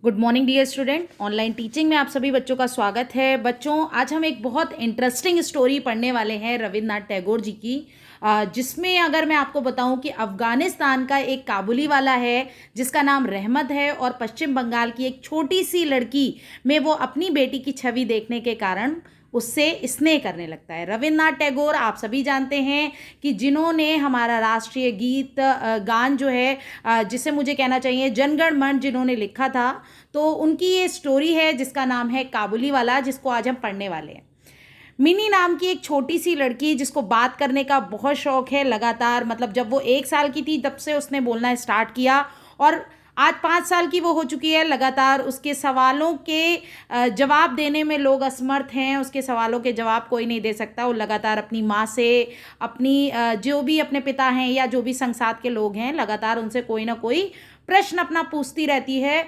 Good morning dear student. Online teaching में आप सभी बच्चों का स्वागत है। बच्चों, आज हम एक बहुत इंटरेस्टिंग स्टोरी पढ़ने वाले हैं रविन्द्रनाथ टैगोर जी की, जिसमें अगर मैं आपको बताऊं कि अफ़गानिस्तान का एक काबुली वाला है जिसका नाम रहमत है और पश्चिम बंगाल की एक छोटी सी लड़की में वो अपनी बेटी की छवि देखने के कारण उससे स्नेह करने लगता है। रविन्द्रनाथ टैगोर आप सभी जानते हैं कि जिन्होंने हमारा राष्ट्रीय गीत गान जो है, जिसे मुझे कहना चाहिए जनगण मन, जिन्होंने लिखा था, तो उनकी ये स्टोरी है जिसका नाम है काबुली वाला, जिसको आज हम पढ़ने वाले हैं। मिनी नाम की एक छोटी सी लड़की जिसको बात करने का बहुत शौक है, लगातार मतलब जब वो 1 साल की थी तब से उसने बोलना स्टार्ट किया और आज 5 साल की वो हो चुकी है। लगातार उसके सवालों के जवाब देने में लोग असमर्थ हैं, उसके सवालों के जवाब कोई नहीं दे सकता। वो लगातार अपनी माँ से, अपनी जो भी अपने पिता हैं या जो भी संसार के लोग हैं, लगातार उनसे कोई ना कोई प्रश्न अपना पूछती रहती है।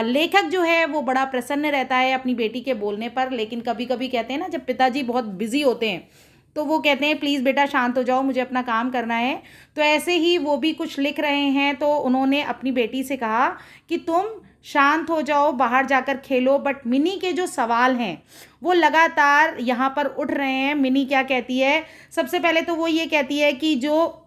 लेखक जो है वो बड़ा प्रसन्न रहता है अपनी बेटी के बोलने पर, लेकिन कभी कभी कहते हैं ना, जब पिताजी बहुत बिजी होते हैं तो वो कहते हैं प्लीज़ बेटा शांत हो जाओ, मुझे अपना काम करना है। तो ऐसे ही वो भी कुछ लिख रहे हैं, तो उन्होंने अपनी बेटी से कहा कि तुम शांत हो जाओ, बाहर जाकर खेलो। बट मिनी के जो सवाल हैं वो लगातार यहाँ पर उठ रहे हैं। मिनी क्या कहती है? सबसे पहले तो वो ये कहती है कि जो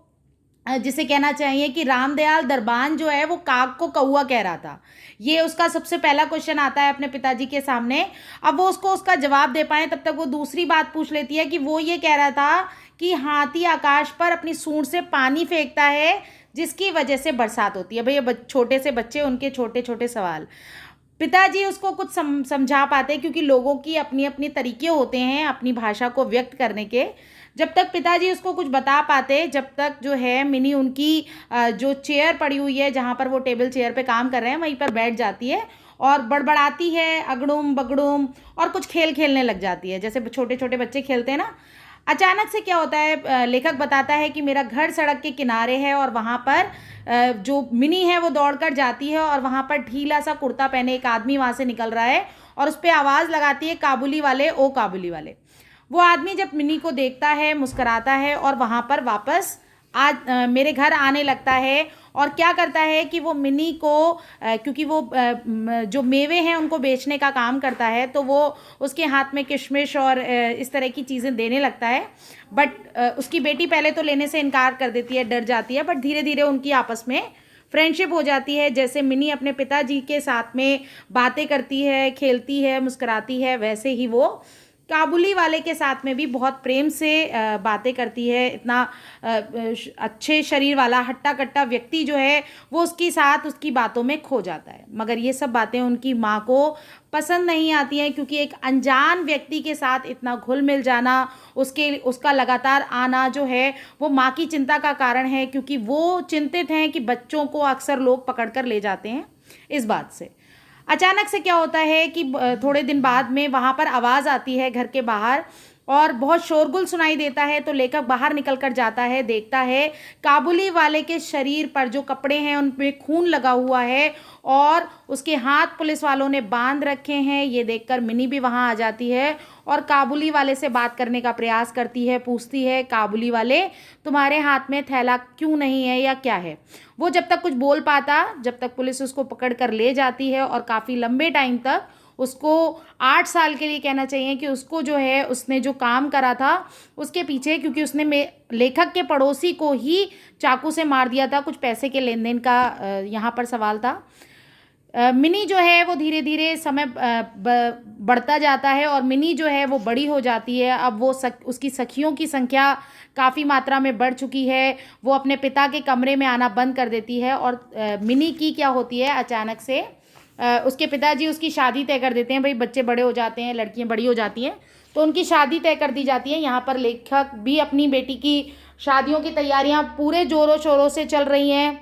जिसे कहना चाहिए कि रामदयाल दरबान जो है वो काग को कौआ कह रहा था। ये उसका सबसे पहला क्वेश्चन आता है अपने पिताजी के सामने। अब वो उसको उसका जवाब दे पाए तब तक वो दूसरी बात पूछ लेती है कि वो ये कह रहा था कि हाथी आकाश पर अपनी सूंड से पानी फेंकता है जिसकी वजह से बरसात होती है। भैया छोटे से बच्चे, उनके छोटे छोटे सवाल, पिताजी उसको कुछ समझा पाते, क्योंकि लोगों की अपनी अपनी तरीके होते हैं अपनी भाषा को व्यक्त करने के। जब तक पिताजी उसको कुछ बता पाते, जब तक जो है मिनी उनकी जो चेयर पड़ी हुई है, जहाँ पर वो टेबल चेयर पे काम कर रहे हैं, वहीं पर बैठ जाती है और बड़बड़ाती है अगड़ुम बगड़ुम और कुछ खेल खेलने लग जाती है, जैसे छोटे छोटे बच्चे खेलते हैं ना। अचानक से क्या होता है, लेखक बताता है कि मेरा घर सड़क के किनारे है और वहाँ पर जो मिनी है वो दौड़कर जाती है और वहाँ पर ढीला सा कुर्ता पहने एक आदमी वहाँ से निकल रहा है और उस पर आवाज़ लगाती है काबुली वाले, ओ काबुली वाले। वो आदमी जब मिनी को देखता है, मुस्कराता है और वहाँ पर वापस मेरे घर आने लगता है। और क्या करता है कि वो मिनी को क्योंकि वो जो मेवे हैं उनको बेचने का काम करता है, तो वो उसके हाथ में किशमिश और इस तरह की चीज़ें देने लगता है। बट उसकी बेटी पहले तो लेने से इनकार कर देती है, डर जाती है, बट धीरे धीरे उनकी आपस में फ्रेंडशिप हो जाती है। जैसे मिनी अपने पिताजी के साथ में बातें करती है, खेलती है, मुस्कुराती है, वैसे ही वो काबुली वाले के साथ में भी बहुत प्रेम से बातें करती है। इतना अच्छे शरीर वाला हट्टा कट्टा व्यक्ति जो है वो उसके साथ उसकी बातों में खो जाता है। मगर ये सब बातें उनकी माँ को पसंद नहीं आती हैं, क्योंकि एक अनजान व्यक्ति के साथ इतना घुल मिल जाना, उसका लगातार आना जो है वो माँ की चिंता का कारण है, क्योंकि वो चिंतित हैं कि बच्चों को अक्सर लोग पकड़ कर ले जाते हैं इस बात से। अचानक से क्या होता है कि थोड़े दिन बाद में वहाँ पर आवाज़ आती है घर के बाहर और बहुत शोरगुल सुनाई देता है। तो लेखक बाहर निकल कर जाता है, देखता है काबुली वाले के शरीर पर जो कपड़े हैं उन पे खून लगा हुआ है और उसके हाथ पुलिस वालों ने बांध रखे हैं। ये देखकर मिनी भी वहाँ आ जाती है और काबुली वाले से बात करने का प्रयास करती है, पूछती है काबुली वाले तुम्हारे हाथ में थैला क्यों नहीं है या क्या है। वो जब तक कुछ बोल पाता, जब तक पुलिस उसको पकड़ कर ले जाती है और काफ़ी लंबे टाइम तक उसको 8 साल के लिए कहना चाहिए कि उसको जो है उसने जो काम करा था उसके पीछे, क्योंकि उसने लेखक के पड़ोसी को ही चाकू से मार दिया था, कुछ पैसे के लेन देन का यहाँ पर सवाल था। मिनी जो है वो धीरे धीरे समय बढ़ता जाता है और मिनी जो है वो बड़ी हो जाती है। अब वो उसकी सखियों की संख्या काफ़ी मात्रा में बढ़ चुकी है। वो अपने पिता के कमरे में आना बंद कर देती है और मिनी की क्या होती है, अचानक से उसके पिताजी उसकी शादी तय कर देते हैं। भाई बच्चे बड़े हो जाते हैं, लड़कियां बड़ी हो जाती हैं, तो उनकी शादी तय कर दी जाती है। यहाँ पर लेखक भी अपनी बेटी की शादियों की तैयारियां पूरे जोरों शोरों से चल रही हैं।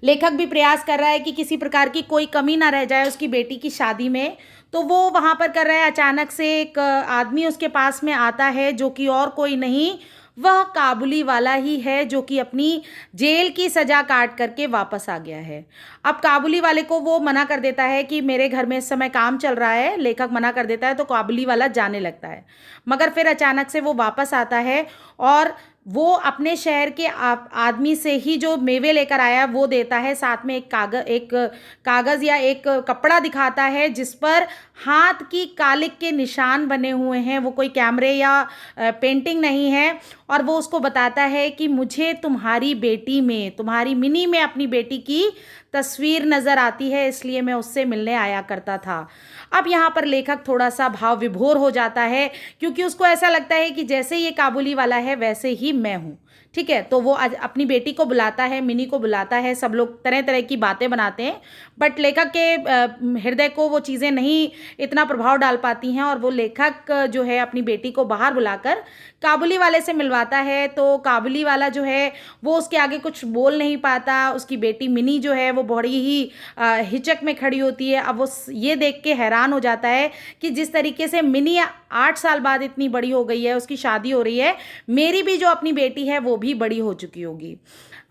लेखक भी प्रयास कर रहा है कि किसी प्रकार की कोई कमी ना रह जाए उसकी बेटी की शादी में, तो वो वहाँ पर कर रहा है। अचानक से एक आदमी उसके पास में आता है जो कि और कोई नहीं, वह काबुली वाला ही है जो कि अपनी जेल की सज़ा काट करके वापस आ गया है। अब काबुली वाले को वो मना कर देता है कि मेरे घर में इस समय काम चल रहा है, लेखक मना कर देता है, तो काबुली वाला जाने लगता है। मगर फिर अचानक से वो वापस आता है और वो अपने शहर के आदमी से ही जो मेवे लेकर आया वो देता है, साथ में एक कागज़ या एक कपड़ा दिखाता है जिस पर हाथ की कालिक के निशान बने हुए हैं, वो कोई कैमरे या पेंटिंग नहीं है। और वो उसको बताता है कि मुझे तुम्हारी बेटी में, तुम्हारी मिनी में अपनी बेटी की तस्वीर नज़र आती है, इसलिए मैं उससे मिलने आया करता था। अब यहाँ पर लेखक थोड़ा सा भाव विभोर हो जाता है, क्योंकि उसको ऐसा लगता है कि जैसे ये काबुली वाला है वैसे ही मैं हूँ। ठीक है, तो वो आज अपनी बेटी को बुलाता है, मिनी को बुलाता है, सब लोग तरह तरह की बातें बनाते हैं, बट लेखक के हृदय को वो चीज़ें नहीं इतना प्रभाव डाल पाती हैं, और वो लेखक जो है अपनी बेटी को बाहर बुलाकर काबुली वाले से मिलवाता है। तो काबुली वाला जो है वो उसके आगे कुछ बोल नहीं पाता। उसकी बेटी मिनी जो है वो बड़ी ही हिचक में खड़ी होती है। अब वो ये देख के हैरान हो जाता है कि जिस तरीके से मिनी 8 साल बाद इतनी बड़ी हो गई है, उसकी शादी हो रही है, मेरी भी जो अपनी बेटी है वो भी बड़ी हो चुकी होगी।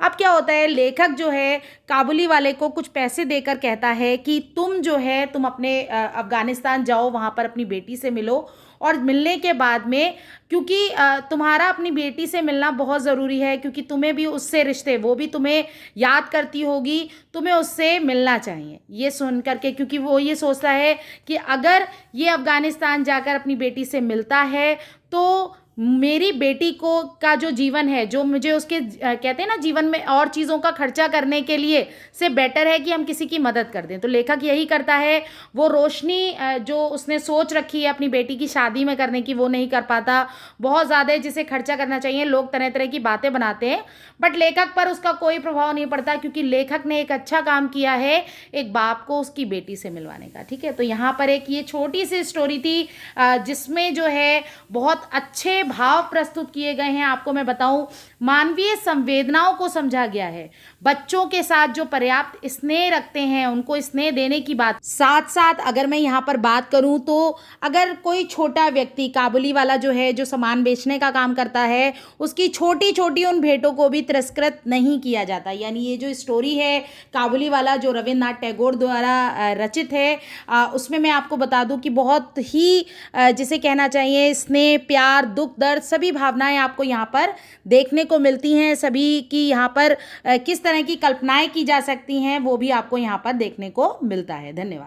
अब क्या होता है, लेखक जो है काबुली वाले को कुछ पैसे देकर कहता है कि तुम जो है तुम अपने अफ़गानिस्तान जाओ, वहाँ पर अपनी बेटी से मिलो, और मिलने के बाद में, क्योंकि तुम्हारा अपनी बेटी से मिलना बहुत ज़रूरी है, क्योंकि तुम्हें भी उससे रिश्ते, वो भी तुम्हें याद करती होगी, तुम्हें उससे मिलना चाहिए। ये सुन करके, क्योंकि वो ये सोचता है कि अगर ये अफ़गानिस्तान जाकर अपनी बेटी से मिलता है तो मेरी बेटी को का जो जीवन है, जो मुझे उसके कहते हैं ना जीवन में और चीज़ों का खर्चा करने के लिए से बेटर है कि हम किसी की मदद कर दें। तो लेखक यही करता है। वो रोशनी जो उसने सोच रखी है अपनी बेटी की शादी में करने की, वो नहीं कर पाता। बहुत ज़्यादा जिसे खर्चा करना चाहिए, लोग तरह तरह की बातें बनाते हैं, बट लेखक पर उसका कोई प्रभाव नहीं पड़ता, क्योंकि लेखक ने एक अच्छा काम किया है एक बाप को उसकी बेटी से मिलवाने का। ठीक है, तो यहाँ पर एक ये छोटी सी स्टोरी थी जिसमें जो है बहुत अच्छे भाव प्रस्तुत किए गए हैं। आपको मैं बताऊं, मानवीय संवेदनाओं को समझा गया है। बच्चों के साथ जो पर्याप्त स्नेह रखते हैं उनको स्नेह देने की बात, साथ साथ अगर मैं यहाँ पर बात करूँ तो अगर कोई छोटा व्यक्ति, काबुली वाला जो है जो सामान बेचने का काम करता है, उसकी छोटी छोटी उन भेंटों को भी तिरस्कृत नहीं किया जाता। यानी ये जो स्टोरी है काबुली वाला जो रविन्द्रनाथ टैगोर द्वारा रचित है, उसमें मैं आपको बता दूं कि बहुत ही जिसे कहना चाहिए स्नेह, प्यार, दुख, दर्द, सभी भावनाएं आपको यहाँ पर देखने को मिलती हैं। सभी की यहाँ पर किस तरह की कल्पनाएं की जा सकती हैं वो भी आपको यहाँ पर देखने को मिलता है। धन्यवाद।